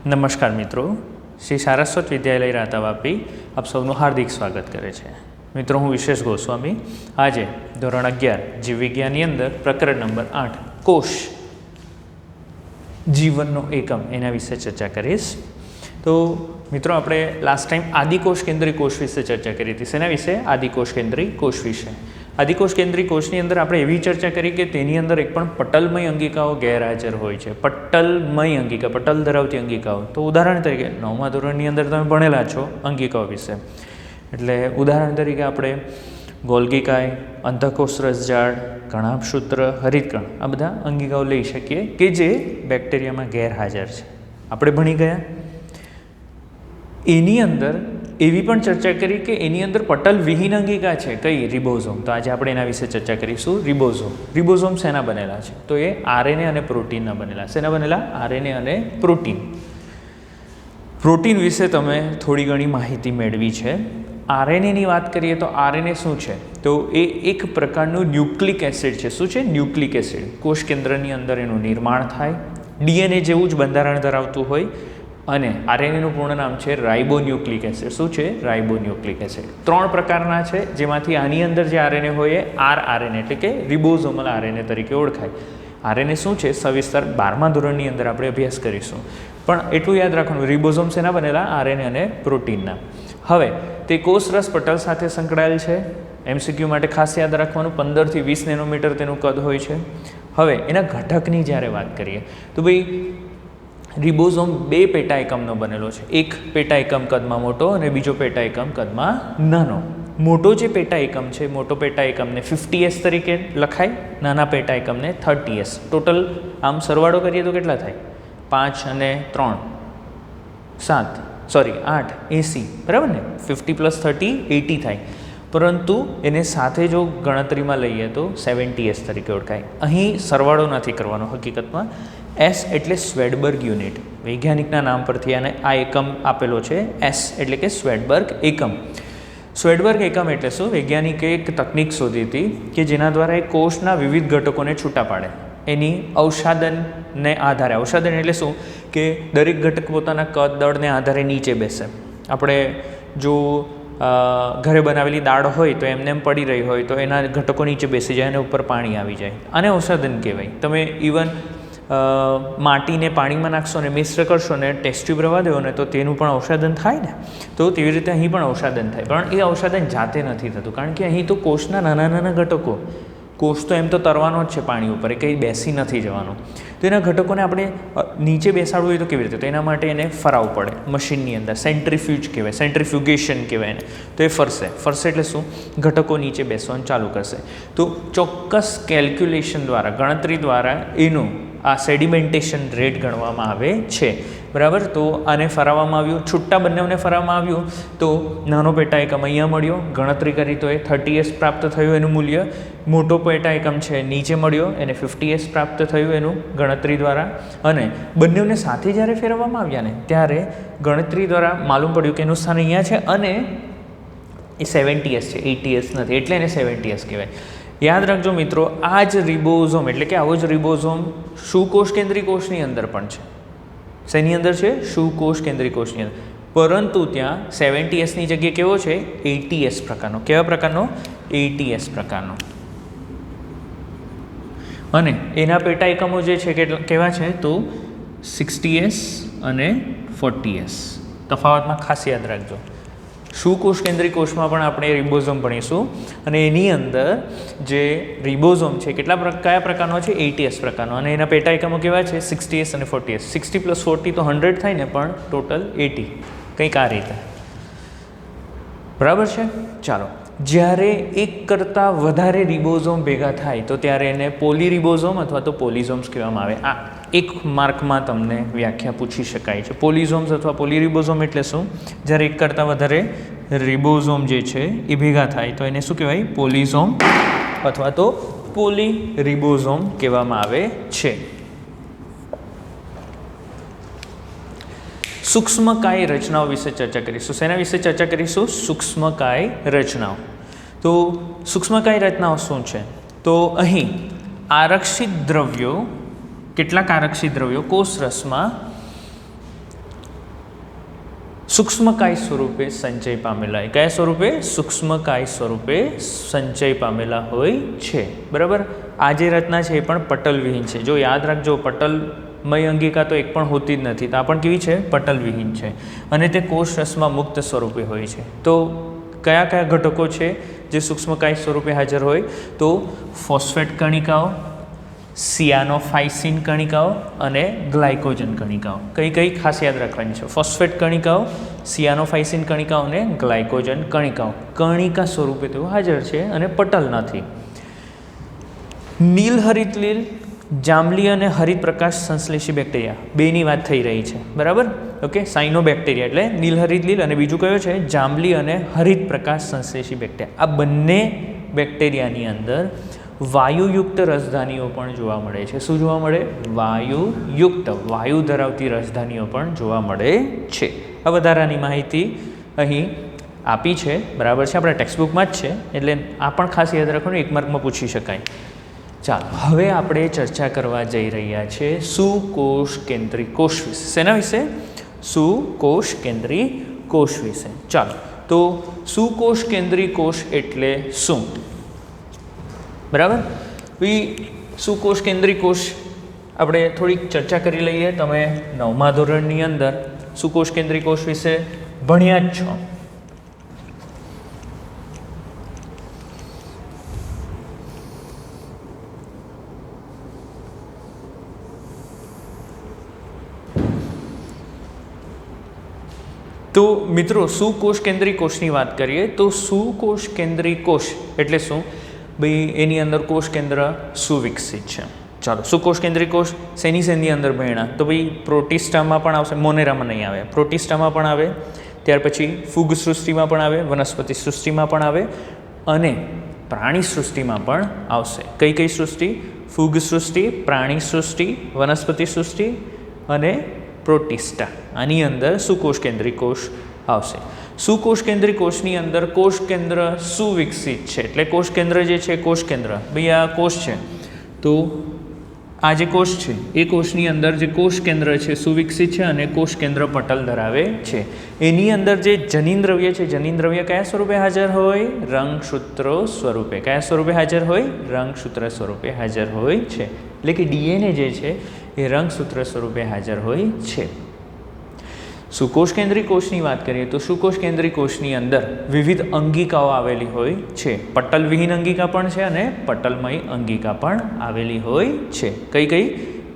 નમસ્કાર મિત્રો, શ્રી સારસ્વત વિદ્યાલય રાતાવાપી આપ સૌનું હાર્દિક સ્વાગત કરે છે. મિત્રો, હું વિશેષ ગોસ્વામી આજે ધોરણ 11 જીવ વિજ્ઞાનની અંદર પ્રકરણ નંબર 8 કોષ જીવનનો એકમ એના વિશે ચર્ચા કરીશ. તો મિત્રો, આપણે લાસ્ટ ટાઈમ આદિકોષ કેન્દ્રી કોષ વિશે ચર્ચા કરી હતી. શેના વિશે? આદિકોષ કેન્દ્રી કોષ વિશે. આદિકોષ કેન્દ્રી કોષની અંદર આપણે એવી ચર્ચા કરી કે તેની અંદર એક પણ પટલમય અંગિકાઓ ગેરહાજર હોય છે. પટલમય અંગિકા, પટલ ધરાવતી અંગિકાઓ. તો ઉદાહરણ તરીકે 9મા ધોરણની અંદર તમે ભણેલા છો અંગિકાઓ વિશે. એટલે ઉદાહરણ તરીકે આપણે ગોલ્ગીકાય, અંતઃકોષ રસજાળ, કણાભસૂત્ર, હરિતકણ, આ બધા અંગિકાઓ લઈ શકીએ કે જે બેક્ટેરિયામાં ગેરહાજર છે. આપણે ભણી ગયા. એની અંદર એવી પણ ચર્ચા કરી કે એની અંદર પટલ વિહીન અંગિકા છે. કઈ? રિબોઝોમ. તો આજે આપણે એના વિશે ચર્ચા કરીશું. રિબોઝોમ. રિબોઝોમ શેના બનેલા છે? તો એ આરએનએ અને પ્રોટીનના બનેલા. શેના બનેલા? આરએનએ અને પ્રોટીન. પ્રોટીન વિશે તમે થોડી ઘણી માહિતી મેળવી છે. આરએનએની વાત કરીએ તો આરએનએ શું છે? તો એ એક પ્રકારનું ન્યુક્લિક એસિડ છે. શું છે? Nucleic acid. કોષ કેન્દ્રની અંદર એનું નિર્માણ થાય, ડીએનએ જેવું જ બંધારણ ધરાવતું હોય. અને આરએનએનું પૂર્ણ નામ છે રાઇબોન્યુક્લિક એસિડ. શું છે? રાઇબોન્યુક્લિક એસિડ. 3 પ્રકારના છે, જેમાંથી આની અંદર જે આરએનએ હોય એ આરઆરએનએ એટલે કે રિબોઝોમલ આરએનએ તરીકે ઓળખાય. આરએનએ શું છે? સવિસ્તર 12મા ધોરણની અંદર આપણે અભ્યાસ કરીશું. પણ એટલું યાદ રાખવાનું, રિબોઝોમ શેના બનેલા? આરએનએ અને પ્રોટીનના. હવે તે કોષરસ પટલ સાથે સંકળાયેલ છે. એમસીક્યુ માટે ખાસ યાદ રાખવાનું, 15 થી 20 નેનોમીટર તેનું કદ હોય છે. હવે એના ઘટકની જ્યારે વાત કરીએ તો ભાઈ રિબોઝોમ 2 પેટા એકમનો બનેલો છે. એક પેટા એકમ કદમાં મોટો અને બીજો પેટા એકમ કદમાં નાનો. મોટો જે પેટા એકમ છે, મોટો પેટા એકમને 50S તરીકે લખાય, નાના પેટા એકમને 30S. ટોટલ આમ સરવાળો કરીએ તો કેટલા થાય? 5 અને 3 7 8 80. બરાબર ને? 50 + 30 80 થાય. પરંતુ એને સાથે જો ગણતરીમાં લઈએ તો 70S તરીકે ઓળખાય. અહીં સરવાળો નથી કરવાનો હકીકતમાં. S એટલે સ્વેડબર્ગ યુનિટ. વૈજ્ઞાનિકના નામ પરથી આને આ એકમ આપેલો છે. S એટલે કે સ્વેડબર્ગ એકમ. સ્વેડબર્ગ એકમ એટલે શું? વૈજ્ઞાનિકે એક તકનિક શોધી હતી કે જેના દ્વારા એ કોષના વિવિધ ઘટકોને છૂટા પાડે. એની અવસાદનને આધારે. અવસાદન એટલે શું? કે દરેક ઘટક પોતાના કદ દળને આધારે નીચે બેસે. આપણે જો ઘરે બનાવેલી દાળ હોય તો એમને એમ પડી રહી હોય તો એના ઘટકો નીચે બેસી જાય અને ઉપર પાણી આવી જાય. આને અવસાદન કહેવાય. તમે ઇવન માટીને પાણીમાં નાખશો ને મિશ્ર કરશો ને ટેસ્ટ ટ્યુબ રવા દો ને તો તેનું પણ અવસાદન થાય ને. તો તેવી રીતે અહીં પણ અવસાદન થાય. પણ એ અવસાદન જાતે નથી થતું, કારણ કે અહીં તો કોષના નાના નાના ઘટકો. કોષ તો એમ તો તરવાનો જ છે પાણી ઉપર, એ કંઈ બેસી નથી જવાનું. તો એના ઘટકોને આપણે નીચે બેસાડવું હોય તો કેવી રીતે? તો એના માટે એને ફરાવવું પડે મશીનની અંદર. સેન્ટ્રીફ્યુજ કહેવાય, સેન્ટ્રીફ્યુગેશન કહેવાય એને. તો એ ફરશે. ફરશે એટલે શું? ઘટકો નીચે બેસવાનું ચાલુ કરશે. તો ચોક્કસ કેલ્ક્યુલેશન દ્વારા, ગણતરી દ્વારા એનું આ સેડિમેન્ટેશન રેટ ગણવામાં આવે છે. બરાબર? તો આને ફરાવવામાં આવ્યું, છૂટા બંનેને ફરાવવામાં આવ્યું. તો નાનો પેટા એકમ અહીંયા મળ્યો, ગણતરી કરી તો એ 30S પ્રાપ્ત થયું એનું મૂલ્ય. મોટો પેટા એકમ છે નીચે મળ્યો, એને 50S પ્રાપ્ત થયું એનું ગણતરી દ્વારા. અને બંનેને સાથે જ્યારે ફેરવવામાં આવ્યા ને ત્યારે ગણતરી દ્વારા માલુમ પડ્યું કે એનું સ્થાન અહીંયા છે અને એ 70S છે, 80S નથી. એટલે એને 70S કહેવાય. યાદ રાખજો મિત્રો, આ જ રિબોઝોમ એટલે કે આવો જ રિબોઝોમ શુકોષ કેન્દ્રી કોષની અંદર પણ છે. શેની અંદર છે? શુકોષ કેન્દ્રી કોષની અંદર. પરંતુ ત્યાં 70Sની જગ્યાએ કેવો છે? 80S પ્રકારનો. કેવા પ્રકારનો? 80S પ્રકારનો. અને એના પેટા એકમો જે છે કેવા છે? તો 60S અને 40S. તફાવતમાં ખાસ યાદ રાખજો. શુકોષ કેન્દ્રી કોષમાં પણ આપણે રિબોઝોમ ભણીશું અને એની અંદર જે રિબોઝોમ છે કયા પ્રકારનો છે? 80S પ્રકારનો. અને એના પેટા એકમો કેવા છે? 60S અને 40S. 60 + 40 તો 100 થાય ને, પણ ટોટલ 80. કંઈક આ રીતે. બરાબર છે? ચાલો. જ્યારે એક કરતાં વધારે રિબોઝોમ ભેગા થાય તો ત્યારે એને પોલીરિબોઝોમ અથવા તો પોલિઝોમ્સ કહેવામાં આવે. આ એક માર્કમાં તમને વ્યાખ્યા પૂછી શકાય છે. પોલિઝોમ્સ અથવા પોલીરિબોઝોમ એટલે શું? જ્યારે એક કરતાં વધારે રિબોઝોમ જે છે એ ભેગા થાય તો એને શું કહેવાય? પોલિઝોમ અથવા તો પોલીરિબોઝોમ કહેવામાં આવે છે. સૂક્ષ્મકાય રચનાઓ વિશે ચર્ચા કરીશું. શેના વિશે ચર્ચા કરીશું? સૂક્ષ્મકાય રચનાઓ. તો સૂક્ષ્મકાય રચનાઓ શું છે? તો અહીં આરક્ષિત દ્રવ્યો, કેટલાક આરક્ષિત દ્રવ્યો કોષરસમાં સૂક્ષ્મકાય સ્વરૂપે સંચય પામેલા હોય. કયા સ્વરૂપે? સૂક્ષ્મકાય સ્વરૂપે સંચય પામેલા હોય છે. બરાબર. આ જે રચના છે એ પણ પટલવિહીન છે. જો યાદ રાખજો, પટલમય અંગિકા તો એક પણ હોતી જ નથી. તો આ પણ કેવી છે? પટલવિહીન છે. અને તે કોષ રસમાં મુક્ત સ્વરૂપે હોય છે. તો કયા કયા ઘટકો છે જે સૂક્ષ્મકાય સ્વરૂપે હાજર હોય? તો ફોસ્ફેટ કણિકાઓ, સિયાનોફાઇસિન કણિકાઓ અને ગ્લાયકોજન કણિકાઓ. કઈ કઈ ખાસ યાદ રાખવાની છે? ફોસ્ફેટ કણિકાઓ, સિયાનોફાઇસિન કણિકાઓ અને ગ્લાયકોજન કણિકાઓ કણિકા સ્વરૂપે તેઓ હાજર છે અને પટલ નથી. નીલ હરિત લીલ, જાંબલી અને હરિત પ્રકાશ સંશ્લેષી બેક્ટેરિયા બેની વાત થઈ રહી છે. બરાબર. ઓકે. સાયનોબેક્ટેરિયા એટલે નીલ હરિત લીલ અને બીજું કયો છે? જાંબલી અને હરિત પ્રકાશ સંશ્લેષી બેક્ટેરિયા. આ બંને બેક્ટેરિયાની અંદર વાયુયુક્ત રસધાનીઓ પણ જોવા મળે છે. શું જોવા મળે? વાયુયુક્ત, વાયુ ધરાવતી રસધાનીઓ પણ જોવા મળે છે. આ વધારાની માહિતી અહીં આપી છે. બરાબર છે. આપણા ટેક્સ્ટબુકમાં જ છે, એટલે આ પણ ખાસ યાદ રાખવાનું, એક માર્કમાં પૂછી શકાય. ચાલો, હવે આપણે ચર્ચા કરવા જઈ રહ્યા છે સુકોષ કેન્દ્રી કોષ વિશે. શેના વિશે? સુકોષ કેન્દ્રી કોષ વિશે. ચાલો, તો સુકોષ કેન્દ્રી કોષ એટલે શું? બરાબર. સુકોષ કેન્દ્રી કોષ આપણે થોડીક ચર્ચા કરી લઈએ. તમે 9મા ધોરણની અંદર સુકોષ કેન્દ્રી કોષ વિશે ભણ્યા જ છો. તો મિત્રો, સુકોષ કેન્દ્રી કોષની વાત કરીએ તો સુકોષ કેન્દ્રી કોષ એટલે શું? ભાઈ એની અંદર કોષ કેન્દ્ર સુવિકસિત છે. ચાલો, સુકોષ કેન્દ્રી કોષ શેની અંદર ભણ્યા? તો ભાઈ પ્રોટિસ્ટામાં પણ આવશે, મોનેરામાં નહીં આવે, પ્રોટિસ્ટામાં પણ આવે, ત્યાર પછી ફૂગ સૃષ્ટિમાં પણ આવે, વનસ્પતિ સૃષ્ટિમાં પણ આવે અને પ્રાણી સૃષ્ટિમાં પણ આવશે. કઈ કઈ સૃષ્ટિ? ફૂગ સૃષ્ટિ, પ્રાણી સૃષ્ટિ, વનસ્પતિ સૃષ્ટિ અને પ્રોટિસ્ટા. આની અંદર સુકોષ કેન્દ્રી કોષ આવશે. સુકોષ કેન્દ્રી કોષની અંદર કોષ કેન્દ્ર સુવિકસિત છે. એટલે કોષ કેન્દ્ર જે છે, કોષ કેન્દ્ર, ભાઈ આ કોષ છે, તો આ જે કોષ છે એ કોષની અંદર જે કોષ કેન્દ્ર છે સુવિકસિત છે અને કોષ કેન્દ્ર પટલ ધરાવે છે. એની અંદર જે જનીન દ્રવ્ય છે, જનીન દ્રવ્ય કયા સ્વરૂપે હાજર હોય? રંગસૂત્રો સ્વરૂપે. કયા સ્વરૂપે હાજર હોય? રંગસૂત્ર સ્વરૂપે હાજર હોય છે. એટલે કે ડીએનએ જે છે એ રંગસૂત્ર સ્વરૂપે હાજર હોય છે. સુકોષ કેન્દ્રી કોષની વાત કરીએ તો સુકોષ કેન્દ્રી કોષની અંદર વિવિધ અંગિકાઓ આવેલી હોય છે. પટલવિહીન અંગિકા પણ છે અને પટલમય અંગિકા પણ આવેલી હોય છે. કઈ કઈ?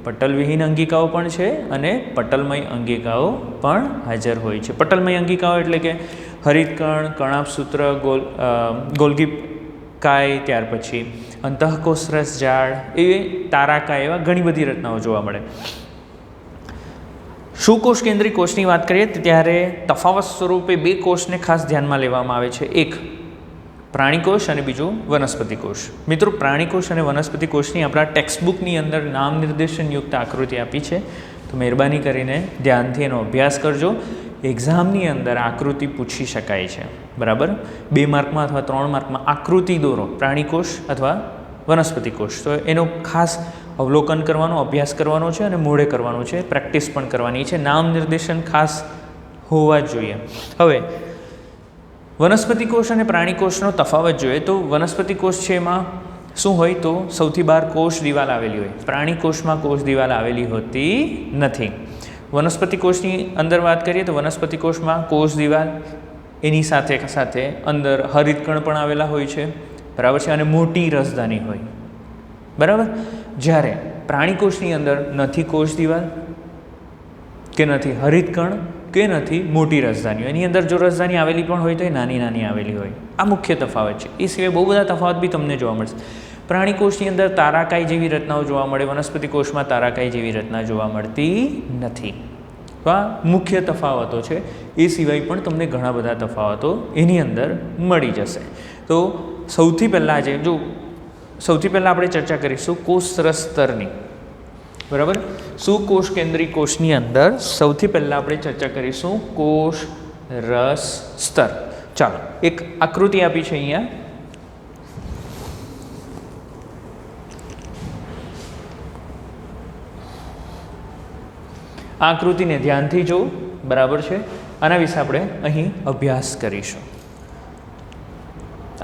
પટલવિહીન અંગિકાઓ પણ છે અને પટલમય અંગિકાઓ પણ હાજર હોય છે. પટલમય અંગિકાઓ એટલે કે હરિતકણ, કણાભસૂત્ર, ગોલ્ગી કાય, ત્યાર પછી અંતઃકોષરસ જાળ, એ તારાકાય, એવા ઘણી બધી રચનાઓ જોવા મળે. સુકોષ કેન્દ્રી કોષની વાત કરીએ ત્યારે તફાવત સ્વરૂપે બે કોષને ખાસ ધ્યાનમાં લેવામાં આવે છે. એક પ્રાણી કોષ અને બીજું વનસ્પતિ કોષ. મિત્રો, પ્રાણી કોષ અને વનસ્પતિ કોષની આપણા ટેક્સ્ટબુકની અંદર નામ નિર્દેશનયુક્ત આકૃતિ આપી છે, તો મહેરબાની કરીને ધ્યાનથી એનો અભ્યાસ કરજો. એક્ઝામની અંદર આકૃતિ પૂછી શકાય છે. બરાબર. 2 માર્કમાં અથવા 3 માર્કમાં આકૃતિ દોરો, પ્રાણી કોષ અથવા વનસ્પતિ કોષ, તો એનો ખાસ અવલોકન કરવાનો, અભ્યાસ કરવાનો છે અને મોઢે કરવાનો છે, પ્રેક્ટિસ પણ કરવાની છે. નામ નિર્દેશન ખાસ હોવા જ જોઈએ. હવે વનસ્પતિ કોષ અને પ્રાણી કોષનો તફાવત જોઈએ તો વનસ્પતિ કોષ છે એમાં શું હોય? તો સૌથી બહાર કોષ દિવાલ આવેલી હોય. પ્રાણી કોષમાં કોષ દિવાલ આવેલી હોતી નથી. વનસ્પતિ કોષની અંદર વાત કરીએ તો વનસ્પતિ કોષમાં કોષ દિવાલ, એની સાથે સાથે અંદર હરિતકણ પણ આવેલા હોય છે. બરાબર છે. અને મોટી રસધાની હોય. બરાબર. જ્યારે પ્રાણી કોષની અંદર નથી કોષ દિવાલ કે નથી હરિતકણ કે નથી મોટી રસધાનીઓ. એની અંદર જો રસધાની આવેલી પણ હોય તો એ નાની નાની આવેલી હોય. આ મુખ્ય તફાવત છે. એ સિવાય બહુ બધા તફાવત બી તમને જોવા મળશે. પ્રાણી કોષની અંદર તારાકાય જેવી રચનાઓ જોવા મળે, વનસ્પતિ કોષમાં તારાકાય જેવી રચના જોવા મળતી નથી. તો આ મુખ્ય તફાવતો છે. એ સિવાય પણ તમને ઘણા બધા તફાવતો એની અંદર મળી જશે. તો સૌથી પહેલાં આપણે ચર્ચા કરીશું કોષરસ સ્તરની. બરાબર. સુકોષ કેન્દ્રી કોષની અંદર સૌથી પહેલાં આપણે ચર્ચા કરીશું કોષ રસ સ્તર. ચાલો, એક આકૃતિ આપી છે અહીંયા. આ આકૃતિને ધ્યાનથી જુઓ. બરાબર છે. આના વિશે આપણે અહીં અભ્યાસ કરીશું.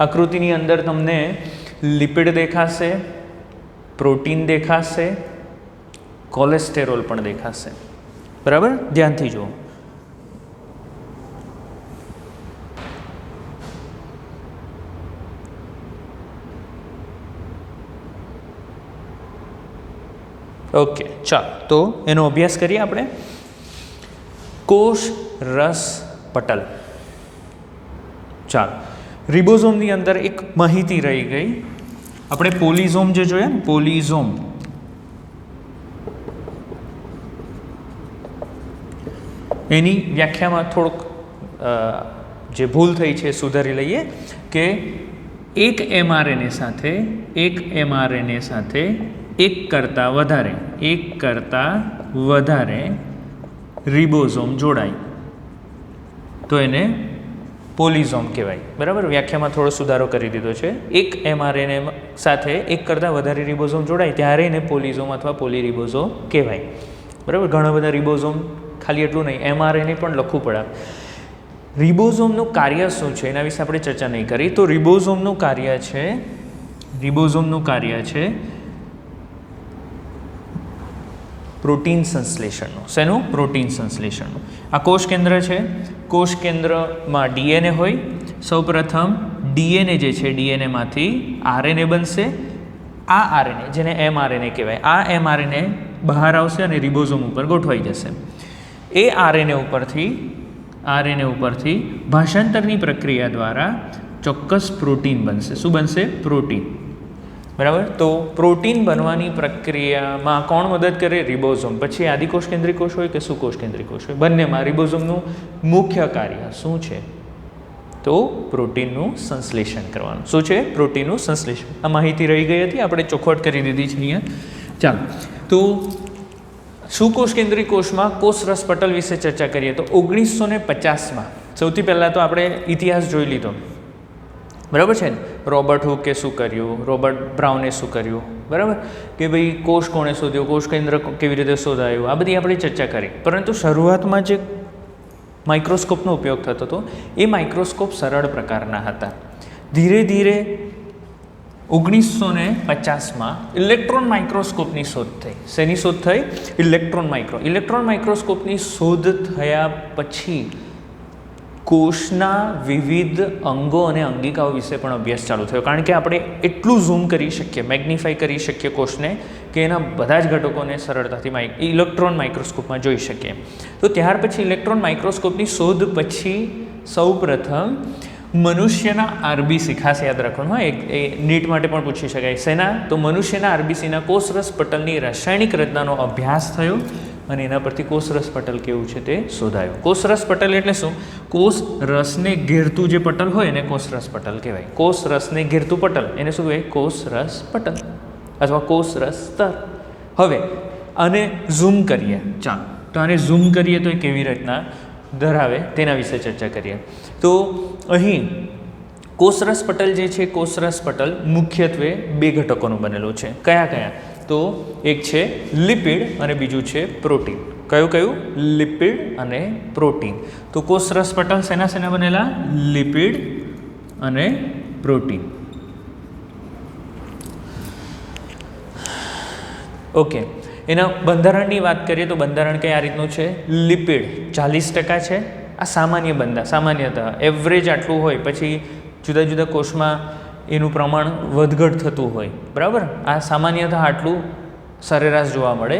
આકૃતિની અંદર તમને લિપિડ દેખાશે, પ્રોટીન દેખાશે, કોલેસ્ટેરોલ પણ દેખાશે. બરાબર, ધ્યાનથી જુઓ. ઓકે, ચાલો તો એનો અભ્યાસ કરીએ આપણે. કોષ રસ પટલ. ચાલો, રિબોઝોમની અંદર એક માહિતી રહી ગઈ. આપણે પોલિઝોમ જે જોયા ને, પોલિઝોમ, એની વ્યાખ્યામાં થોડુંક જે ભૂલ થઈ છે સુધારી લઈએ કે એક એમઆરએનએ સાથે એક કરતાં વધારે રિબોઝોમ જોડાય તો એને પોલિઝોમ કહેવાય. બરાબર, વ્યાખ્યામાં થોડો સુધારો કરી દીધો છે. એક એમઆરએનએ સાથે એક કરતાં વધારે રિબોઝોમ જોડાય ત્યારે એને પોલિઝોમ અથવા પોલીરિબોઝોમ કહેવાય. બરાબર, ઘણા બધા રિબોઝોમ, ખાલી એટલું નહીં, એમઆરએનએ પણ લખવું પડે. રિબોઝોમનું કાર્ય શું છે એના વિશે આપણે ચર્ચા નહીં કરી. તો રિબોઝોમનું કાર્ય છે પ્રોટીન સંશ્લેષણનું. શેનું? પ્રોટીન સંશ્લેષણનું. આ કોષ કેન્દ્ર છે. કોષ કેન્દ્રમાં ડીએનએ હોય. સૌપ્રથમ ડીએનએ જે છે, ડીએનએમાંથી આરએનએ બનશે. આ આરએનએ, જેને એમઆરએનએ કહેવાય, આ એમઆરએનએ બહાર આવશે અને રિબોઝોમ ઉપર ગોઠવાઈ જશે. એ આરએનએ ઉપરથી ભાષાંતરની પ્રક્રિયા દ્વારા ચોક્કસ પ્રોટીન બનશે. શું બનશે? પ્રોટીન. બરાબર, તો પ્રોટીન બનવાની પ્રક્રિયામાં કોણ મદદ કરે? રિબોઝોમ. પછી આદિકોષ કેન્દ્રીય કોષ હોય કે સુકોષ કેન્દ્રીય કોષ હોય, બંનેમાં રિબોઝોમનું મુખ્ય કાર્ય શું છે? તો પ્રોટીનનું સંશ્લેષણ કરવાનું. શું છે? પ્રોટીનનું સંશ્લેષણ. આ માહિતી રહી ગઈ હતી, આપણે ચોખવટ કરી દીધી છે અહીંયા. ચાલો, તો સુકોષ કેન્દ્રીય કોષમાં કોષ રસ પટલ વિશે ચર્ચા કરીએ તો 1950માં સૌથી પહેલાં તો આપણે ઇતિહાસ જોઈ લીધો. બરાબર છે ને? રોબર્ટ હુકે શું કર્યું, રોબર્ટ બ્રાઉને શું કર્યું, બરાબર, કે ભાઈ કોષ કોણે શોધ્યો, કોષ કેન્દ્ર કેવી રીતે શોધાયું, આ બધી આપણે ચર્ચા કરી. પરંતુ શરૂઆતમાં જે માઇક્રોસ્કોપનો ઉપયોગ થતો હતો એ માઇક્રોસ્કોપ સરળ પ્રકારના હતા. ધીરે ધીરે 1950માં ઇલેક્ટ્રોન માઇક્રોસ્કોપની શોધ થઈ. શેની શોધ થઈ? ઇલેક્ટ્રોન માઇક્રોસ્કોપની શોધ થયા પછી કોષના વિવિધ અંગો અને અંગિકાઓ વિશે પણ અભ્યાસ ચાલુ થયો. કારણ કે આપણે એટલું ઝૂમ કરી શકીએ, મેગ્નિફાઈ કરી શકીએ કોષને કે એના બધા જ ઘટકોને સરળતાથી ઇલેક્ટ્રોન માઇક્રોસ્કોપમાં જોઈ શકીએ. તો ત્યાર પછી ઇલેક્ટ્રોન માઇક્રોસ્કોપની શોધ પછી સૌ પ્રથમ મનુષ્યના આરબીસી, ખાસ યાદ રાખવાનું હોય, એ નીટ માટે પણ પૂછી શકાય. શેના? તો મનુષ્યના આરબીસીના કોષરસ પટલની રાસાયણિક રચનાનો અભ્યાસ થયો અને એના પરથી કોષરસ પટલ કેવું છે તે શોધાયું. કોષરસ પટલ એટલે શું? કોષ રસને ઘેરતું જે પટલ હોય એને કોષરસ પટલ કહેવાય. કોષ રસને ઘેરતું પટલ એને શું કહેવાય? કોષરસ પટલ અથવા કોષરસ સ્તર. હવે આને ઝૂમ કરીએ. ચાલો, તો આને ઝૂમ કરીએ તો એ કેવી રીતના ધરાવે તેના વિશે ચર્ચા કરીએ. તો અહીં કોષરસ પટલ જે છે, કોષરસ પટલ મુખ્યત્વે બે ઘટકોનું બનેલું છે. કયા કયા? તો એક છે લિપિડ અને બીજું છે પ્રોટીન. કયું? લિપિડ અને પ્રોટીન. તો કોષરસ પટલ શેના બનેલા? લિપિડ અને પ્રોટીન. ઓકે, એના બંધારણની વાત કરીએ તો બંધારણ કઈ આ રીતનું છે? લિપિડ 40% છે. આ સામાન્યતઃ એવરેજ આટલું હોય, પછી જુદા જુદા કોષમાં એનું પ્રમાણ વધઘટ થતું હોય. બરાબર, આ સામાન્યતઃ આટલું સરેરાશ જોવા મળે.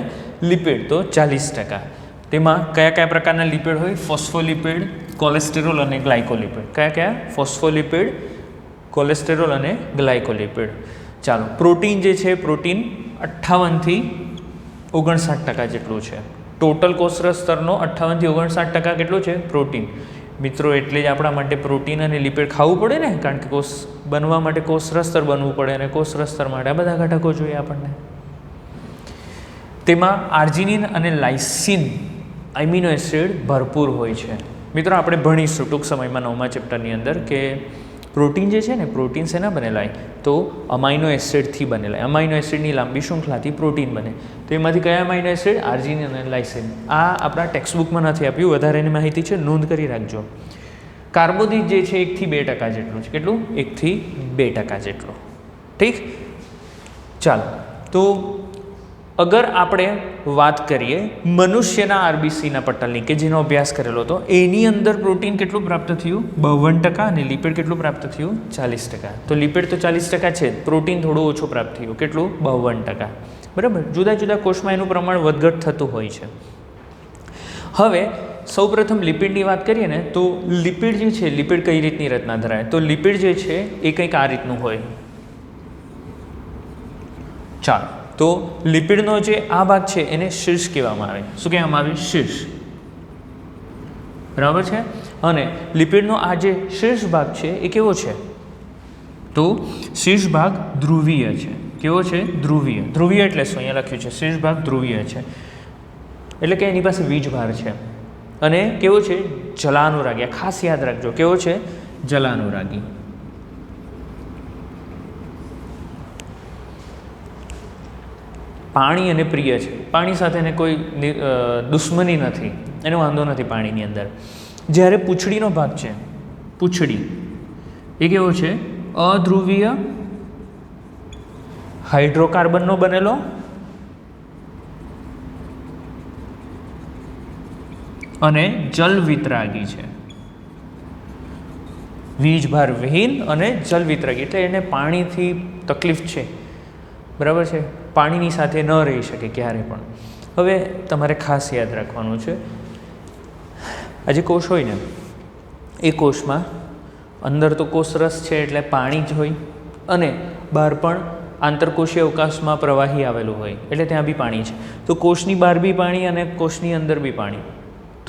લિપિડ તો 40%. તેમાં કયા પ્રકારના લિપિડ હોય? ફોસ્ફોલિપિડ, કોલેસ્ટેરોલ અને ગ્લાયકોલિપિડ. કયા? ફોસ્ફોલિપિડ, કોલેસ્ટેરોલ અને ગ્લાયકોલિપિડ. ચાલો, પ્રોટીન જે છે, પ્રોટીન 58 થી 59% જેટલું છે. ટોટલ કોષરસ સ્તરનો 58 થી 59% કેટલું છે? પ્રોટીન. મિત્રો, એટલે જ આપણા માટે પ્રોટીન અને લિપિડ ખાવું પડે ને, કારણ કે કોષ બનવા માટે કોષરસ સ્તર બનવું પડે અને કોષરસ સ્તર માટે આ બધા ઘટકો જોઈએ આપણને. તેમાં આર્જિનિન અને લાઇસિન એમિનો એસિડ ભરપૂર હોય છે. મિત્રો, આપણે ભણીશું ટૂંક સમયમાં 9મા ચેપ્ટરની અંદર કે પ્રોટીન જે છે ને, પ્રોટીન શેના બનેલા હોય? તો અમાઇનો એસિડથી બનેલા. અમાઇનો એસિડની લાંબી શૃંખલાથી પ્રોટીન બને. તો એમાંથી કયા અમાઇનો એસિડ? આર્જિનિન અને લાઇસિન. આ આપણા ટેક્સ્ટબુકમાં નથી આપ્યું, વધારેની માહિતી છે, નોંધ કરી રાખજો. કાર્બોદિત જે છે 1 થી 2% જેટલું છે. કેટલું? 1 થી 2% જેટલું. ઠીક, ચાલો. તો અગર આપણે વાત કરીએ મનુષ્યના આરબીસીના પટલની, કે જેનો અભ્યાસ કરેલો હતો, એની અંદર પ્રોટીન કેટલું પ્રાપ્ત થયું? 52%. અને લિપિડ કેટલું પ્રાપ્ત થયું? 40%. તો લિપિડ તો 40% છે, પ્રોટીન થોડું ઓછું પ્રાપ્ત થયું. કેટલું? 52%. બરાબર. જુદા જુદા કોષમાં એનું પ્રમાણ વધઘટ થતું હોય છે. હવે સૌપ્રથમ લિપિડની વાત કરીએ ને, તો લિપિડ જે છે, લિપિડ કઈ રીતની રચના ધરાવે? તો લિપિડ જે છે એ કંઈક આ રીતનું હોય. ચાલો, તો લિપિડનો જે આ ભાગ છે એને શીર્ષ કહેવામાં આવે. શું કહેવામાં આવે? શીર્ષ. બરાબર છે. અને લિપિડનો આ જે શીર્ષ ભાગ છે એ કેવો છે? તો શીર્ષ ભાગ ધ્રુવીય છે. કેવો છે? ધ્રુવીય. ધ્રુવીય એટલે શું? અહીંયા લખ્યું છે શીર્ષ ભાગ ધ્રુવીય છે, એટલે કે એની પાસે વીજભાર છે. અને કેવો છે? જલાનુરાગી. ખાસ યાદ રાખજો, કેવો છે? જલાનુરાગી. પાણી અને પ્રિય છે. પાણી સાથે એને કોઈ દુશ્મની નથી, એનો વાંધો નથી પાણીની અંદર. જ્યારે પૂંછડીનો ભાગ છે, પૂંછડી, એ કેવો છે? અધ્રુવીય, હાઇડ્રોકાર્બનનો બનેલો અને જલ વિતરાગી છે. વીજભાર વિહીન અને જલ વિતરાગી, એટલે એને પાણીથી તકલીફ છે. બરાબર છે. પાણીની સાથે ન રહી શકે ક્યારે પણ. હવે તમારે ખાસ યાદ રાખવાનું છે, આ જે કોષ હોય ને, એ કોષમાં અંદર તો કોષરસ છે એટલે પાણી જ હોય, અને બહાર પણ આંતરકોષીય અવકાશમાં પ્રવાહી આવેલું હોય એટલે ત્યાં બી પાણી છે. તો કોષની બહાર બી પાણી અને કોષની અંદર બી પાણી.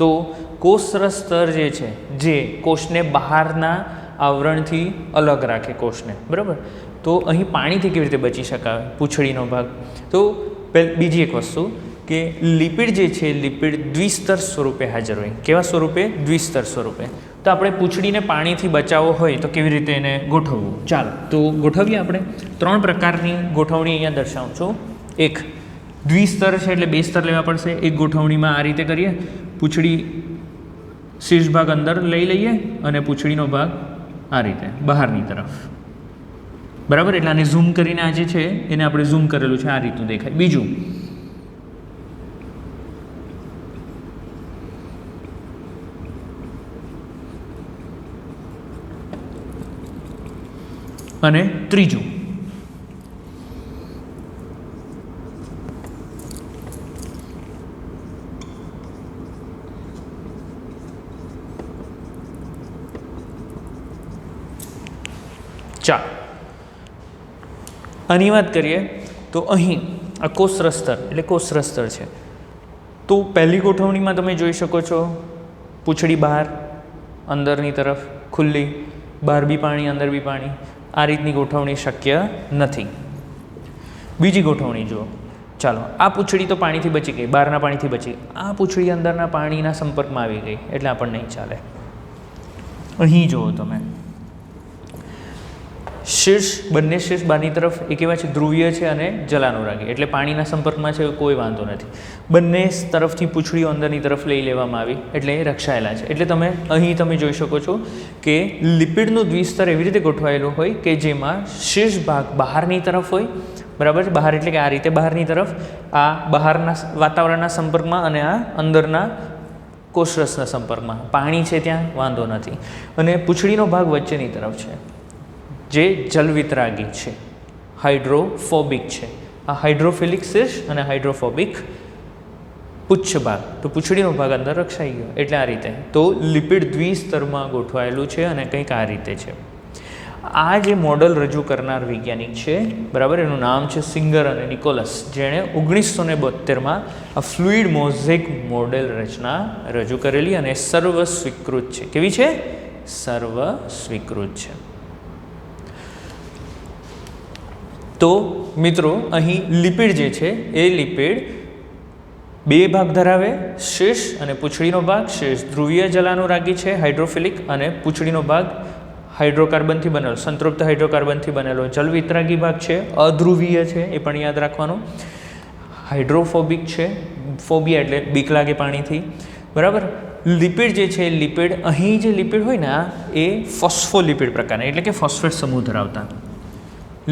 તો કોષરસ સ્તર જે છે, જે કોષને બહારના આવરણથી અલગ રાખે કોષને. બરાબર. તો અહીં પાણીથી કેવી રીતે બચી શકાય? પૂંછડીનો ભાગ. તો બીજી એક વસ્તુ કે લિપિડ જે છે, લિપિડ દ્વિસ્તર સ્વરૂપે હાજર હોય. કેવા સ્વરૂપે? દ્વિસ્તર સ્વરૂપે. તો આપણે પૂંછડીને પાણીથી બચાવવો હોય તો કેવી રીતે એને ગોઠવવું? ચાલો, તો ગોઠવીએ આપણે. 3 પ્રકારની ગોઠવણી અહીંયા દર્શાવું છું. એક દ્વિસ્તર છે એટલે 2 સ્તર લેવા પડશે. એક ગોઠવણીમાં આ રીતે કરીએ, પૂંછડી શીર્ષ ભાગ અંદર લઈ લઈએ અને પૂંછડીનો ભાગ આ રીતે બહારની તરફ. બરાબર. એટલે આને ઝૂમ કરીને આ જે છે એને આપણે ઝૂમ કરેલું છે, આ રીતનું દેખાય. બીજું, અને ત્રીજું, ચાલો આની વાત કરીએ તો અહીં આ કોષરસ સ્તર એટલે કોષરસ સ્તર છે. તો પહેલી ગોઠવણીમાં તમે જોઈ શકો છો પૂંછડી બહાર, અંદરની તરફ ખુલ્લી, બહાર બી પાણી અંદર બી પાણી. આ રીતની ગોઠવણી શક્ય નથી. બીજી ગોઠવણી જુઓ. ચાલો, આ પૂંછડી તો પાણીથી બચી ગઈ, બહારના પાણીથી બચી ગઈ. આ પૂંછડી અંદરના પાણીના સંપર્કમાં આવી ગઈ એટલે આપણને નહીં ચાલે. અહીં જુઓ તમે, શીર્ષ, બંને શીર્ષ બહારની તરફ એ કેવા છે? ધ્રુવીય છે અને જલાનુરાગી, એટલે પાણીના સંપર્કમાં છે, કોઈ વાંધો નથી. બંને તરફથી પૂંછડીઓ અંદરની તરફ લઈ લેવામાં આવી એટલે એ રક્ષાયેલા છે. એટલે તમે અહીં તમે જોઈ શકો છો કે લિપિડનું દ્વિસ્તર એવી રીતે ગોઠવાયેલું હોય કે જેમાં શીર્ષ ભાગ બહારની તરફ હોય. બરાબર છે. બહાર એટલે કે આ રીતે બહારની તરફ, આ બહારના વાતાવરણના સંપર્કમાં, અને આ અંદરના કોષરસના સંપર્કમાં. પાણી છે ત્યાં, વાંધો નથી. અને પૂંછડીનો ભાગ વચ્ચેની તરફ છે, જે જલવિતરાગી છે, હાઇડ્રોફોબિક છે. આ હાઇડ્રોફિલિક શીર્ષ અને હાઇડ્રોફોબિક પુચ્છ ભાગ. તો પૂંછડીનો ભાગ અંદર રક્ષાઈ ગયો એટલે આ રીતે. તો લિપિડ દ્વિસ્તરમાં ગોઠવાયેલું છે અને કંઈક આ રીતે છે. આ જે મોડલ રજૂ કરનાર વૈજ્ઞાનિક છે, બરાબર, એનું નામ છે સિંગર અને નિકોલસ, જેણે 1972માં આ ફ્લુઇડ મોઝેક મોડેલ રચના રજૂ કરેલી અને સર્વ સ્વીકૃત છે. કેવી છે? સર્વ સ્વીકૃત છે. તો મિત્રો, અહીં લિપિડ જે છે એ લિપિડ 2 ભાગ ધરાવે, શીર્ષ અને પૂંછડીનો ભાગ. શીર્ષ ધ્રુવીય જલાનુરાગી છે, હાઇડ્રોફિલિક, અને પૂંછડીનો ભાગ હાઇડ્રોકાર્બનથી બનેલો, સંતૃપ્ત હાઇડ્રોકાર્બનથી બનેલો. જલવિતરાગી ભાગ છે, અધ્રુવીય છે, એ પણ યાદ રાખવાનું. હાઇડ્રોફોબિક છે, ફોબિયા એટલે બીક લાગે પાણીથી, બરાબર. લિપિડ જે છે, લિપિડ અહીં જે લિપિડ હોય ને એ ફોસ્ફોલિપિડ પ્રકારના, એટલે કે ફોસ્ફેટ સમૂહ ધરાવતા.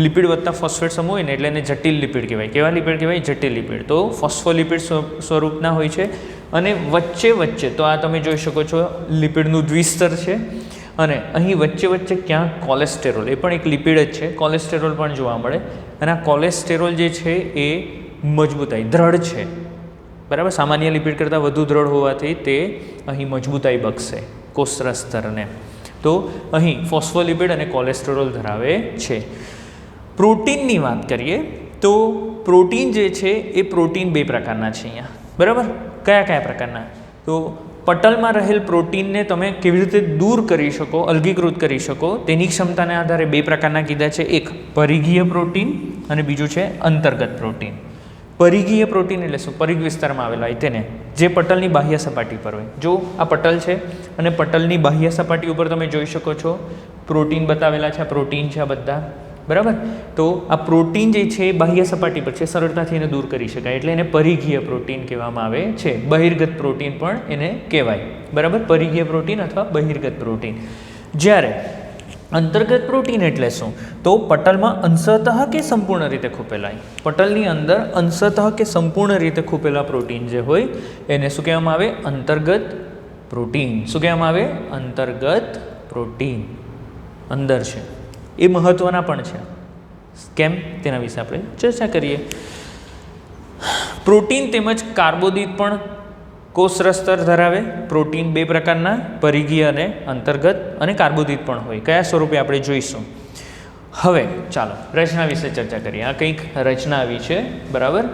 લિપિડ વત્તા ફોસ્ફેટ સમૂહ હોય ને એટલે એને જટિલ લિપિડ કહેવાય. કેવા લિપિડ કહેવાય? જટિલ લિપિડ. તો ફોસ્ફોલિપિડ સ્વરૂપના હોય છે. અને વચ્ચે તો આ તમે જોઈ શકો છો લિપિડનું દ્વિસ્તર છે. અને અહીં વચ્ચે ક્યાંક કોલેસ્ટેરોલ, એ પણ એક લિપિડ જ છે, કોલેસ્ટેરોલ પણ જોવા મળે. અને આ કોલેસ્ટેરોલ જે છે એ મજબૂતાઈ, દ્રઢ છે, બરાબર. સામાન્ય લિપિડ કરતાં વધુ દ્રઢ હોવાથી તે અહીં મજબૂતાઈ બક્ષે કોષરસ સ્તરને. તો અહીં ફોસ્ફોલિપિડ અને કોલેસ્ટેરોલ ધરાવે છે. પ્રોટીનની વાત કરીએ તો પ્રોટીન જે છે એ પ્રોટીન બે પ્રકારના છે અહીંયા, બરાબર. કયા પ્રકારના? તો પટલમાં રહેલ પ્રોટીનને તમે કેવી રીતે દૂર કરી શકો, અલગીકૃત કરી શકો, તેની ક્ષમતાને આધારે બે પ્રકારના કીધા છે. એક પરિઘીય પ્રોટીન અને બીજું છે અંતર્ગત પ્રોટીન. પરિઘીય પ્રોટીન એટલે શું? પરિઘ વિસ્તારમાં આવેલા હોય તેને, જે પટલની બાહ્ય સપાટી પર હોય. જો આ પટલ છે અને પટલની બાહ્ય સપાટી ઉપર તમે જોઈ શકો છો પ્રોટીન બતાવેલા છે. આ પ્રોટીન છે આ બધા, બરાબર. તો આ પ્રોટીન જે છે એ બાહ્ય સપાટી પર છે, સરળતાથી એને દૂર કરી શકાય, એટલે એને પરિઘીય પ્રોટીન કહેવામાં આવે છે. બહિર્ગત પ્રોટીન પણ એને કહેવાય, બરાબર. પરિઘીય પ્રોટીન અથવા બહિર્ગત પ્રોટીન. જ્યારે અંતર્ગત પ્રોટીન એટલે શું? તો પટલમાં અંશતઃ કે સંપૂર્ણ રીતે ખૂપેલા, પટલની અંદર અંશતઃ કે સંપૂર્ણ રીતે ખૂપેલા પ્રોટીન જે હોય એને શું કહેવામાં આવે? અંતર્ગત પ્રોટીન. શું કહેવામાં આવે? અંતર્ગત પ્રોટીન. અંદર છે એ મહત્ત્વના પણ છે. કેમ? તેના વિશે આપણે ચર્ચા કરીએ. પ્રોટીન તેમજ કાર્બોદિત પણ કોષરસ સ્તર ધરાવે. પ્રોટીન બે પ્રકારના, પરિઘીય અને અંતર્ગત, અને કાર્બોદિત પણ હોય. કયા સ્વરૂપે આપણે જોઈશું. હવે ચાલો રચના વિશે ચર્ચા કરીએ. આ કંઈક રચના આવી છે, બરાબર.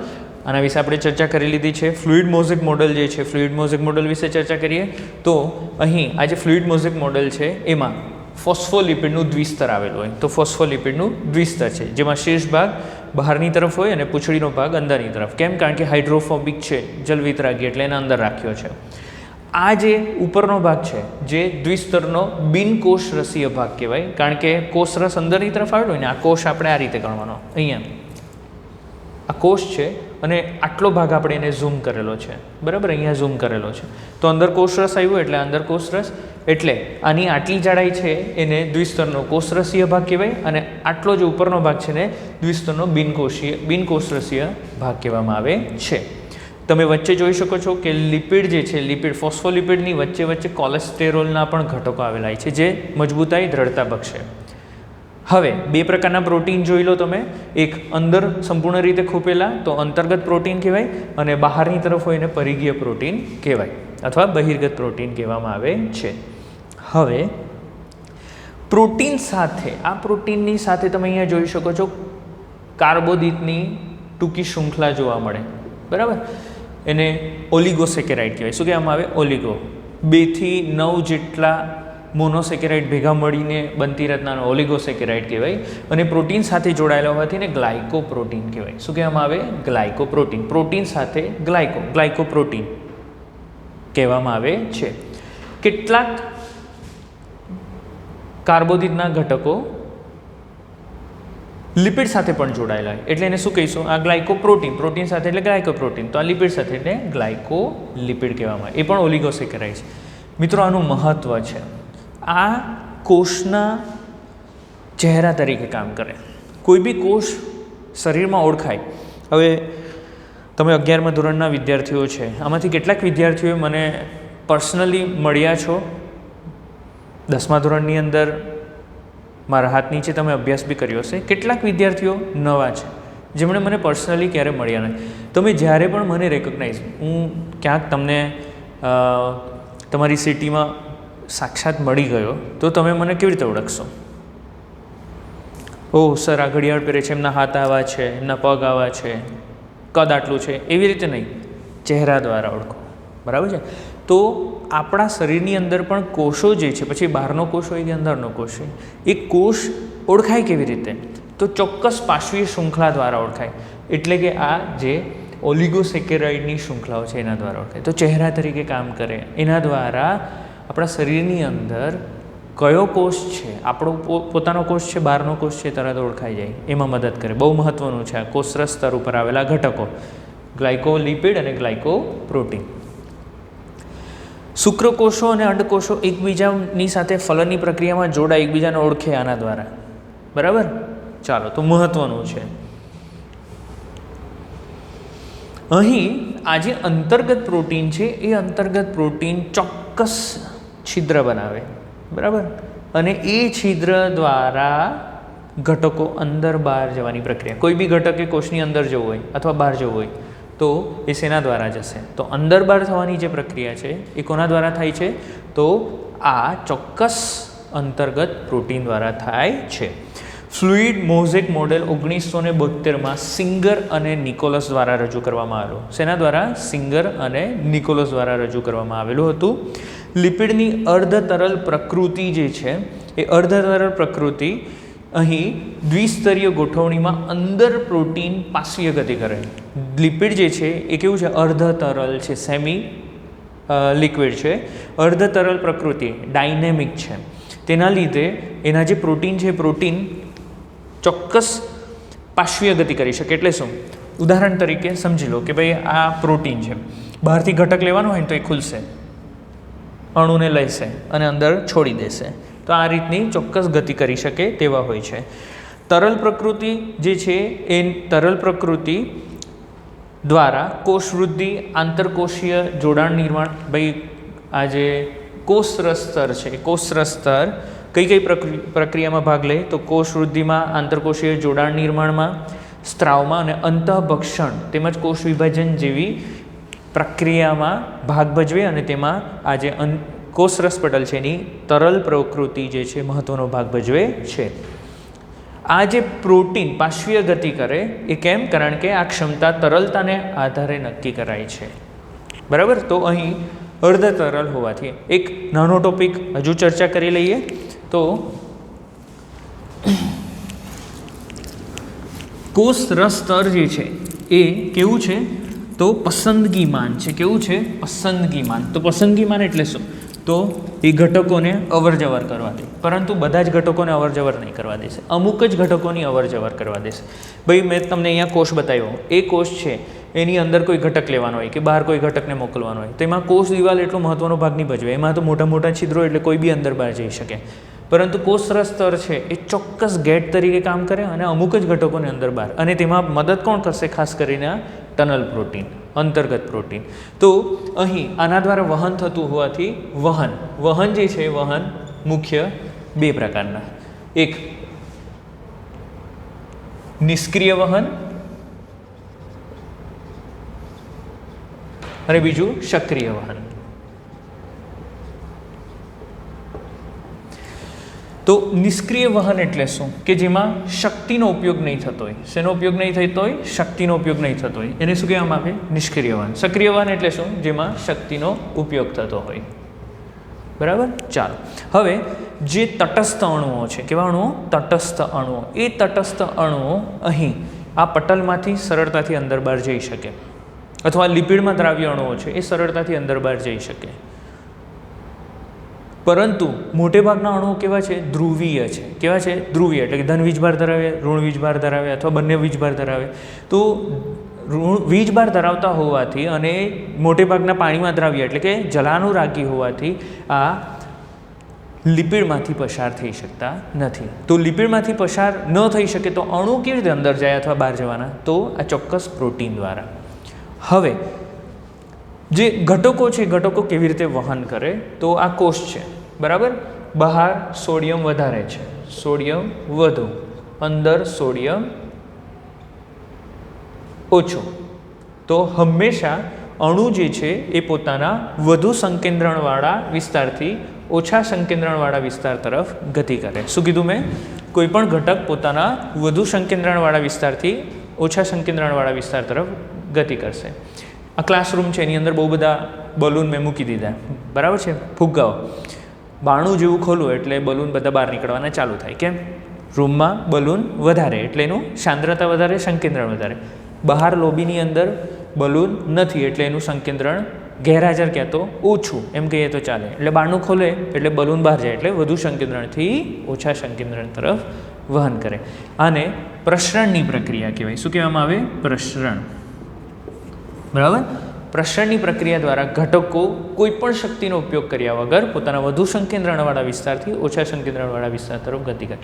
આના વિશે આપણે ચર્ચા કરી લીધી છે. ફ્લુઇડ મોઝેક મોડલ જે છે, ફ્લુઇડ મોઝેક મોડલ વિશે ચર્ચા કરીએ તો અહીં આ જે ફ્લુઇડ મોઝેક મોડલ છે એમાં ફોસ્ફોલિપિડનું દ્વિસ્તર આવેલું હોય. તો ફોસ્ફોલિપિડનું દ્વિસ્તર છે જેમાં શીર્ષ ભાગ બહારની તરફ હોય અને પૂંછડીનો ભાગ અંદરની તરફ. કેમ? કારણ કે હાઇડ્રોફોબિક છે, જલવિતરાગી, એટલે એને અંદર રાખ્યો છે. આ જે ઉપરનો ભાગ છે જે દ્વિસ્તરનો બિનકોષરસીય ભાગ કહેવાય, કારણ કે કોષરસ અંદરની તરફ આવેલો હોય ને. આ કોષ આપણે આ રીતે ગણવાનો, અહીંયા આ કોષ છે અને આટલો ભાગ આપણે એને ઝૂમ કરેલો છે, બરાબર. અહીંયા ઝૂમ કરેલો છે તો અંદર કોષરસ આવ્યું એટલે અંદર કોષરસ, એટલે આની આટલી જાડાઈ છે એને દ્વિસ્તરનો કોષરસીય ભાગ કહેવાય, અને આટલો જે ઉપરનો ભાગ છે ને દ્વિસ્તરનો બિનકોષરસીય ભાગ કહેવામાં આવે છે. તમે વચ્ચે જોઈ શકો છો કે લિપિડ જે છે, લિપિડ ફોસ્ફોલિપિડની વચ્ચે કોલેસ્ટેરોલના પણ ઘટકો આવેલા છે જે મજબૂતાઈ, દ્રઢતા બક્ષે. હવે બે પ્રકારના પ્રોટીન જોઈ લો તમે. એક અંદર સંપૂર્ણ રીતે ખૂપેલા તો અંતર્ગત પ્રોટીન કહેવાય, અને બહારની તરફ હોય એને પરિઘીય પ્રોટીન કહેવાય અથવા બહિર્ગત પ્રોટીન કહેવામાં આવે છે. હવે પ્રોટીન સાથે, આ પ્રોટીનની સાથે તમે અહીંયા જોઈ શકો છો કાર્બોદિતની ટૂંકી શૃંખલા જોવા મળે, બરાબર. એને ઓલિગોસેકેરાઇડ કહેવાય. શું કહેવામાં આવે? ઓલિગો. 2 થી 9 જેટલા મોનોસેકેરાઇડ ભેગા મળીને બનતી રચનાનો ઓલિગોસેકેરાઇડ કહેવાય. અને પ્રોટીન સાથે જોડાયેલા હોવાથી એને ગ્લાયકોપ્રોટીન કહેવાય. શું કહેવામાં આવે? ગ્લાયકોપ્રોટીન. પ્રોટીન સાથે ગ્લાયકોપ્રોટીન કહેવામાં આવે છે. કેટલાક કાર્બોદિતના ઘટકો લિપિડ સાથે પણ જોડાયેલા હોય એટલે એને શું કહીશું? આ ગ્લાયકોપ્રોટીન. પ્રોટીન સાથે એટલે ગ્લાયકોપ્રોટીન, તો આ લિપિડ સાથે એટલે ગ્લાયકોલિપિડ કહેવામાં આવે. એ પણ ઓલિગોસેકેરાઇડ છે. મિત્રો, આનું મહત્ત્વ છે. આ કોષના ચહેરા તરીકે કામ કરે. કોઈ બી કોષ શરીરમાં ઓળખાય. હવે તમે 11મા ધોરણના વિદ્યાર્થીઓ છે, આમાંથી કેટલાક વિદ્યાર્થીઓ મને પર્સનલી મળ્યા છો. 10મા ધોરણની અંદર મારા હાથ નીચે તમે અભ્યાસ બી કર્યો હશે. કેટલાક વિદ્યાર્થીઓ નવા છે જેમણે મને પર્સનલી ક્યારે મળ્યા નથી. તમે જ્યારે પણ મને રેકોગ્નાઇઝ, હું ક્યાંક તમને તમારી સિટીમાં સાક્ષાત મળી ગયો તો તમે મને કેવી રીતે ઓળખશો? ઓહ સર, આ ઘડિયાળ પહેરે છે, એમના હાથ આવા છે, એમના પગ આવા છે, કદ આટલું છે, એવી રીતે નહીં, ચહેરા દ્વારા ઓળખો, બરાબર છે. તો આપણા શરીરની અંદર પણ કોષો જે છે, પછી બહારનો કોષ હોય કે અંદરનો કોષ હોય, એ કોષ ઓળખાય કેવી રીતે? તો ચોક્કસ પાર્શ્વીય શૃંખલા દ્વારા ઓળખાય. એટલે કે આ જે ઓલિગોસેકેરાઇડની શૃંખલાઓ છે એના દ્વારા ઓળખાય. તો ચહેરા તરીકે કામ કરે. એના દ્વારા આપણા શરીરની અંદર કયો કોષ છે આપણો પોતાનો કોષ છે, બહારનો કોષ છે, તરત ઓળખાઈ જાય, એમાં મદદ કરે. બહુ મહત્ત્વનું છે આ કોષરસ સ્તર ઉપર આવેલા ઘટકો, ગ્લાયકોલિપિડ અને ગ્લાયકોપ્રોટીન. શુક્રકોષો અને અંડકોષો એકબીજાની સાથે ફલનની પ્રક્રિયામાં જોડાય, એકબીજાને ઓળખે આના દ્વારા. બરાબર, ચાલો, તો મહત્ત્વનું છે. અહીં આ જે અંતર્ગત પ્રોટીન છે એ અંતર્ગત પ્રોટીન ચોક્કસ છિદ્ર બનાવે. બરાબર, અને એ છિદ્ર દ્વારા ઘટકો અંદર બહાર જવાની પ્રક્રિયા, કોઈ બી ઘટક એ કોષની અંદર જવું હોય અથવા બહાર જવું હોય તો એ શેના દ્વારા જશે? તો અંદર બહાર થવાની જે પ્રક્રિયા છે એ કોના દ્વારા થાય છે? તો આ ચોક્કસ અંતર્ગત પ્રોટીન દ્વારા થાય છે. ફ્લુઇડ મોઝેક મોડેલ 1972માં સિંગર અને નિકોલસ દ્વારા રજૂ કરવામાં આવેલું. શેના દ્વારા? સિંગર અને નિકોલસ દ્વારા રજૂ કરવામાં આવેલું હતું. લિપિડની અર્ધતરલ પ્રકૃતિ જે છે એ અર્ધતરલ પ્રકૃતિ અહીં દ્વિસ્તરીય ગોઠવણીમાં અંદર પ્રોટીન પાર્શ્વીય ગતિ કરે. લિપિડ જે છે એ કેવું છે? અર્ધતરલ છે, સેમી લિક્વિડ છે, અર્ધતરલ પ્રકૃતિ, ડાયનેમિક છે. તેના લીધે એના જે પ્રોટીન છે પ્રોટીન ચોક્કસ પાર્શ્વીય ગતિ કરી શકે. એટલે શું? ઉદાહરણ તરીકે સમજી લો કે ભાઈ આ પ્રોટીન છે, બહારથી ઘટક લેવાનો હોય ને તો એ ખુલશે, અણુને લેશે અને અંદર છોડી દેશે. તો આ રીતની ચોક્કસ ગતિ કરી શકે તેવા હોય છે. તરલ પ્રકૃતિ જે છે એ તરલ પ્રકૃતિ દ્વારા કોષ વૃદ્ધિ, આંતરકોષીય જોડાણ નિર્માણ. ભાઈ આ જે કોષરસ સ્તર છે, કોષરસ સ્તર કઈ પ્રક્રિયામાં ભાગ લે? તો કોષ વૃદ્ધિમાં, આંતરકોષીય જોડાણ નિર્માણમાં, સ્ત્રાવમાં અને અંતઃભક્ષણ તેમજ કોષ વિભાજન જેવી પ્રક્રિયામાં ભાગ ભજવે. અને તેમાં આ જે કોષરસ પટલ છે એની તરલ પ્રકૃતિ જે છે મહત્ત્વનો ભાગ ભજવે છે. આ જે પ્રોટીન પાર્શ્વીય ગતિ કરે એ કેમ? કારણ કે આ ક્ષમતા તરલતાને આધારે નક્કી કરાય છે. બરાબર, તો અહીં અર્ધતરલ હોવાથી એક નાનો ટોપિક હજુ ચર્ચા કરી લઈએ. તો કોષરસ સ્તર જે છે એ કેવું છે? તો પસંદગીમાન છે. કેવું છે? પસંદગીમાન. તો પસંદગીમાન એટલે શું? તો એ ઘટકોને અવર જવર કરવા દે, પરંતુ બધા જ ઘટકોને અવર જવર નહીં કરવા દેશે, અમુક જ ઘટકોની અવર જવર કરવા દેશે. ભાઈ મેં તમને અહીંયા કોષ બતાવ્યો, એ કોષ છે એની અંદર કોઈ ઘટક લેવાનો હોય કે બહાર કોઈ ઘટકને મોકલવાનો હોય તો એમાં કોષ દિવાલ એટલો મહત્ત્વનો ભાગ નહીં ભજવે. એમાં તો મોટા મોટા છિદ્રો એટલે કોઈ બી અંદર બહાર જઈ શકે. પરંતુ કોષરસ સ્તર છે એ ચોક્કસ ગેટ તરીકે કામ કરે અને અમુક જ ઘટકોને અંદર બહાર, અને તેમાં મદદ કોણ કરશે? ખાસ કરીને ટનલ પ્રોટીન, અંતર્ગત પ્રોટીન. તો અહીં આના દ્વારા વહન થતું હોવાથી વહન જે છે વહન મુખ્ય બે પ્રકારના, એક નિષ્ક્રિય વહન અને બીજું સક્રિય વહન. તો નિષ્ક્રિય વહન એટલે શું? કે જેમાં શક્તિનો ઉપયોગ નહીં થતો હોય. શેનો ઉપયોગ નહીં થતો હોય? શક્તિનો ઉપયોગ નહીં થતો હોય, એને શું કહેવામાં આવે? નિષ્ક્રિય વહન. સક્રિય વહન એટલે શું? જેમાં શક્તિનો ઉપયોગ થતો હોય. બરાબર, ચાલો. હવે જે તટસ્થ અણુઓ છે, કેવા અણુઓ? તટસ્થ અણુઓ. એ તટસ્થ અણુઓ અહીં આ પટલમાંથી સરળતાથી અંદર બહાર જઈ શકે, અથવા લિપિડમાં દ્રાવ્ય અણુઓ છે એ સરળતાથી અંદર બહાર જઈ શકે. પરંતુ મોટે ભાગના અણુઓ કેવા છે? ધ્રુવીય છે. કેવા છે? ધ્રુવીય એટલે કે ધન વીજભાર ધરાવે, ઋણ વીજભાર ધરાવે અથવા બંને વીજભાર ધરાવે. તો વીજભાર ધરાવતા હોવાથી અને મોટે ભાગના પાણીમાં દ્રાવ્ય એટલે કે જલાનુરાગી હોવાથી આ લિપિડમાંથી પસાર થઈ શકતા નથી. તો લિપિડમાંથી પસાર ન થઈ શકે તો અણુ કેવી રીતે અંદર જાય અથવા બહાર જવાના? તો આ ચોક્કસ પ્રોટીન દ્વારા. હવે જે ઘટકો છે, ઘટકો કેવી રીતે વહન કરે? તો આ કોષ છે, બરાબર. બહાર સોડિયમ વધારે છે, સોડિયમ વધુ, અંદર સોડિયમ ઓછું. તો હંમેશા અણુ જે છે એ પોતાના વધુ સંકેન્દ્રણવાળા વિસ્તારથી ઓછા સંકેન્દ્રણવાળા વિસ્તાર તરફ ગતિ કરે. શું કીધું મેં? કોઈ પણ ઘટક પોતાના વધુ સંકેન્દ્રણવાળા વિસ્તારથી ઓછા સંકેન્દ્રણવાળા વિસ્તાર તરફ ગતિ કરશે. આ ક્લાસરૂમ છે, એની અંદર બહુ બધા બલૂન મેં મૂકી દીધા, બરાબર છે, ફુગ્ગાઓ. બારણું જેવું ખોલું એટલે બલૂન બધા બહાર નીકળવાના ચાલુ થાય. કેમ? રૂમમાં બલૂન વધારે એટલે એનું સાંદ્રતા વધારે, સંકેન્દ્રણ વધારે. બહાર લોબીની અંદર બલૂન નથી એટલે એનું સંકેન્દ્રણ ગેરહાજર ક્યાં તો ઓછું એમ કહીએ તો ચાલે. એટલે બારણું ખોલે એટલે બલૂન બહાર જાય એટલે વધુ સંકેન્દ્રણથી ઓછા સંકેન્દ્રણ તરફ વહન કરે. આને પ્રસરણની પ્રક્રિયા કહેવાય. શું કહેવામાં આવે? પ્રસરણ. બરાબર. પ્રસરણની પ્રક્રિયા દ્વારા ઘટકો કોઈ પણ શક્તિનો ઉપયોગ કર્યા વગર પોતાના વધુ સંકેન્દ્રણવાળા વિસ્તારથી ઓછા સંકેન્દ્રણવાળા વિસ્તાર તરફ ગતિ કરે.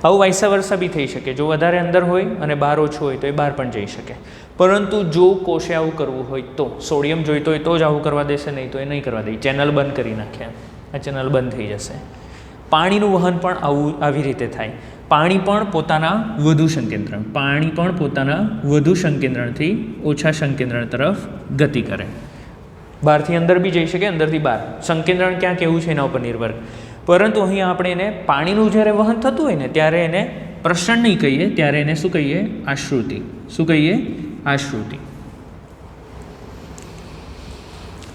આવું વાઇસા વર્સા બી થઈ શકે. જો વધારે અંદર હોય અને બહાર ઓછું હોય તો એ બહાર પણ જઈ શકે. પરંતુ જો કોષે આવું કરવું હોય તો, સોડિયમ જોઈતો હોય તો જ આવું કરવા દેશે, નહીં તો એ નહીં કરવા દે. ચેનલ બંધ કરી નાખે, આ ચેનલ બંધ થઈ જશે. પાણીનું વહન પણ આવી રીતે થાય. પાણી પણ પોતાના વધુ સંકેન્દ્રણથી ઓછા સંકેન્દ્રણ તરફ ગતિ કરે. બહારથી અંદર બી જઈ શકે, અંદરથી બહાર. સંકેન્દ્રણ ક્યાં કેવું છે એના ઉપર નિર્ભર. પરંતુ અહીં આપણે એને પાણીનું જ્યારે વહન થતું હોય ને ત્યારે એને પ્રસરણ નહીં કહીએ, ત્યારે એને શું કહીએ? આશ્રુતિ. શું કહીએ? આશ્રુતિ.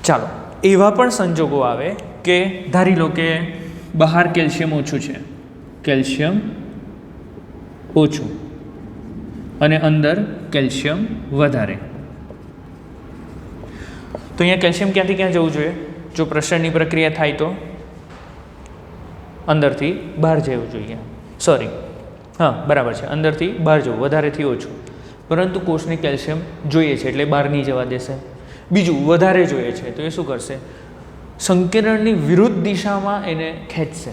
ચાલો, એવા પણ સંજોગો આવે કે ધારી લો કે બહાર કેલ્શિયમ ઓછું છે, કેલ્શિયમ ઓછું અને અંદર કેલ્શિયમ વધારે. તો અહીંયા કેલ્શિયમ ક્યાંથી ક્યાં જવું જોઈએ? જો પ્રસરણની પ્રક્રિયા થાય તો અંદરથી બહાર જવું જોઈએ. સોરી, હા બરાબર છે, અંદરથી બહાર જવું, વધારેથી ઓછું. પરંતુ કોષને કેલ્શિયમ જોઈએ છે એટલે બહાર નહીં જવા દેશે. બીજું, વધારે જોઈએ છે તો એ શું કરશે? સંકેન્દ્રણની વિરુદ્ધ દિશામાં એને ખેંચશે.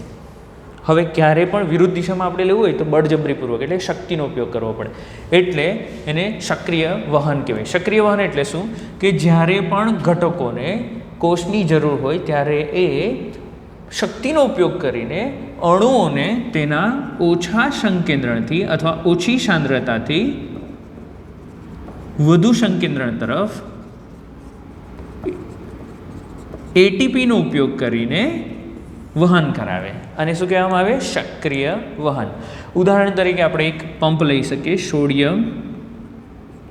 હવે ક્યારે પણ વિરુદ્ધ દિશામાં આપણે લેવું હોય તો બળજબરીપૂર્વક એટલે શક્તિનો ઉપયોગ કરવો પડે. એટલે એને સક્રિય વહન કહેવાય. સક્રિય વહન એટલે શું? કે જ્યારે પણ ઘટકોને કોષની જરૂર હોય ત્યારે એ શક્તિનો ઉપયોગ કરીને અણુઓને તેના ઓછા સંકેન્દ્રણથી અથવા ઓછી સાંદ્રતાથી વધુ સંકેન્દ્રણ તરફ એટીપીનો ઉપયોગ કરીને વહન કરાવે. અને શું કહેવામાં આવે? સક્રિય વહન. ઉદાહરણ તરીકે આપણે એક પંપ લઈ શકીએ, સોડિયમ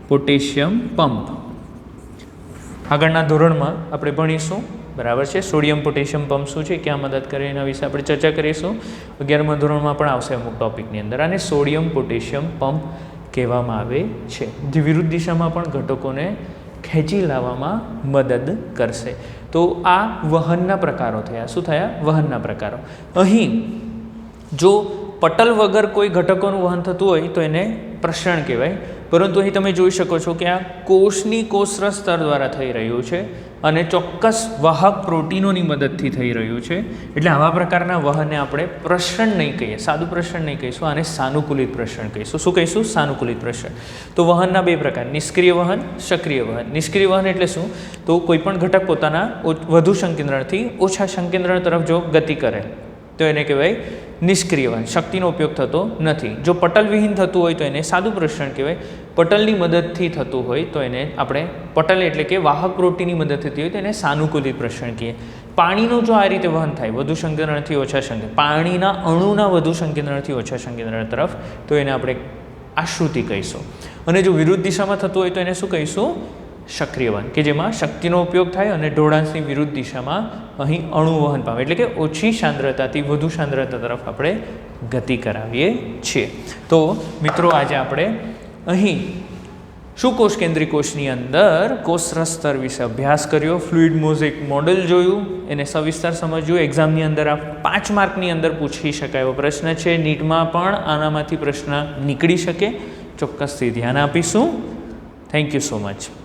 પોટેશિયમ પંપ. આગળના ધોરણમાં આપણે ભણીશું, બરાબર છે. સોડિયમ પોટેશિયમ પંપ શું છે, ક્યાં મદદ કરે, એના વિશે આપણે ચર્ચા કરીશું. 11મા ધોરણમાં પણ આવશે અમુક ટોપિકની અંદર. અને સોડિયમ પોટેશિયમ પંપ કહેવામાં આવે છે, જે વિરુદ્ધ દિશામાં પણ ઘટકોને ખેંચી લાવવામાં મદદ કરશે. તો આ વહનના પ્રકારો થયા. શું થયા? વહનના પ્રકારો. અહીં જો પટલ વગર કોઈ ઘટકોનું વહન થતું હોય તો એને પ્રસરણ કહેવાય. પરંતુ અહીં તમે જોઈ શકો છો કે આ કોષની કોષરસ સ્તર દ્વારા થઈ રહ્યું છે અને ચોક્કસ વાહક પ્રોટીનોની મદદથી થઈ રહ્યું છે. એટલે આવા પ્રકારના વહનને આપણે પ્રસરણ નહીં કહીએ, સાદું પ્રસરણ નહીં કહીશું, આને સાનુકૂલિત પ્રસરણ કહીશું. શું કહીશું? સાનુકૂલિત પ્રસરણ. તો વહનના બે પ્રકાર, નિષ્ક્રિય વહન, સક્રિય વહન. નિષ્ક્રિય વહન એટલે શું? તો કોઈ પણ ઘટક પોતાના વધુ સંકેન્દ્રણથી ઓછા સંકેન્દ્રણ તરફ જો ગતિ કરે તો એને કહેવાય નિષ્ક્રિય વહન. શક્તિનો ઉપયોગ થતો નથી. જો પટલ વિહીન થતું હોય તો એને સાદું પ્રસરણ કહેવાય. પટલની મદદથી થતું હોય તો એને આપણે પટલ એટલે કે વાહક પ્રોટીનની મદદથી થતી હોય તો એને સાનુકૂલિત પ્રસરણ કહીએ. પાણીનું જો આ રીતે વહન થાય વધુ સંકેન્દ્રણથી ઓછા સંકેન્દ્રણ, પાણીના અણુના વધુ સંકેન્દ્રણથી ઓછા સંકેન્દ્રણ તરફ, તો એને આપણે આશ્રુતિ કહીશું. અને જો વિરુદ્ધ દિશામાં થતું હોય તો એને શું કહીશું? સક્રિય વહન, કે જેમાં શક્તિનો ઉપયોગ થાય અને ઢોળાંશની વિરુદ્ધ દિશામાં અહીં અણુ વહન પામે, એટલે કે ઓછી સાંદ્રતાથી વધુ સાંદ્રતા તરફ આપણે ગતિ કરાવીએ છીએ. તો મિત્રો આજે આપણે અહીં સુકોષ કેન્દ્રી કોષની અંદર કોષરસ સ્તર વિશે અભ્યાસ કર્યો, ફ્લુઇડ મોઝેક મોડેલ જોયું, એને સવિસ્તાર સમજ્યું. એક્ઝામની અંદર આ 5 માર્કની અંદર પૂછી શકાય એવો પ્રશ્ન છે. નીટમાં પણ આનામાંથી પ્રશ્ન નીકળી શકે. ચોક્કસથી ધ્યાન આપીશું. Thank you so much.